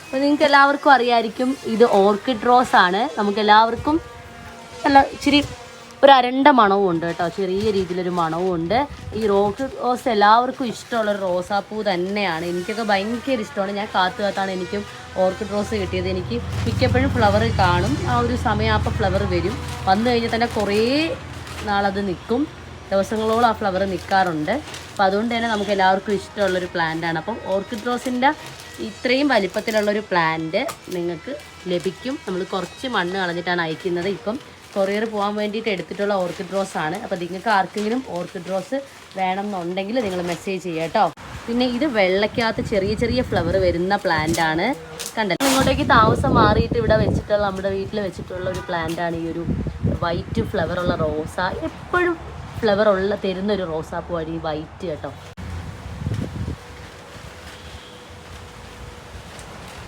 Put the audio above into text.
അപ്പോൾ നിങ്ങൾക്ക് എല്ലാവർക്കും അറിയായിരിക്കും ഇത് ഓർക്കിഡ് റോസ് ആണ്. നമുക്ക് എല്ലാവർക്കും നല്ല ഇച്ചിരി ഒരു അരണ്ട മണവും ഉണ്ട് കേട്ടോ, ചെറിയ രീതിയിലൊരു മണവും ഉണ്ട്. ഈ ഓർക്കിഡ് റോസ് എല്ലാവർക്കും ഇഷ്ടമുള്ളൊരു റോസാപ്പൂ തന്നെയാണ്. എനിക്കൊക്കെ ഭയങ്കര ഇഷ്ടമാണ്. ഞാൻ കാത്താണ് എനിക്കും ഓർക്കിഡ് റോസ് കിട്ടിയത്. എനിക്ക് മിക്കപ്പോഴും ഫ്ലവർ കാണും, ആ ഒരു സമയം അപ്പോൾ ഫ്ലവർ വരും. വന്നു കഴിഞ്ഞാൽ തന്നെ കുറേ നാളത് നിൽക്കും, ദിവസങ്ങളോളം ആ ഫ്ലവർ നിൽക്കാറുണ്ട്. അപ്പോൾ അതുകൊണ്ട് തന്നെ നമുക്ക് എല്ലാവർക്കും ഇഷ്ടമുള്ളൊരു പ്ലാന്റാണ്. അപ്പം ഓർക്കിഡ് റോസിൻ്റെ ഇത്രയും വലിപ്പത്തിലുള്ളൊരു പ്ലാന്റ് നിങ്ങൾക്ക് ലഭിക്കും. നമ്മൾ കുറച്ച് മണ്ണ് കളഞ്ഞിട്ടാണ് അയക്കുന്നത്. ഇപ്പം കൊറിയർ പോകാൻ വേണ്ടിയിട്ട് എടുത്തിട്ടുള്ള ഓർക്കിഡ് റോസ് ആണ്. അപ്പോൾ നിങ്ങൾക്ക് ആർക്കെങ്കിലും ഓർക്കിഡ് റോസ് വേണം എന്നുണ്ടെങ്കിൽ നിങ്ങൾ മെസ്സേജ് ചെയ്യുക കേട്ടോ. പിന്നെ ഇത് വെള്ളയ്ക്കകത്ത് ചെറിയ ചെറിയ ഫ്ലവർ വരുന്ന പ്ലാന്റ് ആണ്. കണ്ടല്ലോ, ഇങ്ങോട്ടേക്ക് താമസം മാറിയിട്ട് ഇവിടെ വെച്ചിട്ടുള്ള, നമ്മുടെ വീട്ടിൽ വെച്ചിട്ടുള്ള ഒരു പ്ലാന്റ് ആണ് ഈ ഒരു വൈറ്റ് ഫ്ലവറുള്ള റോസ. എപ്പോഴും ഫ്ലവർ തരുന്നൊരു റോസാപ്പൂ ആണ് ഈ വൈറ്റ് കേട്ടോ.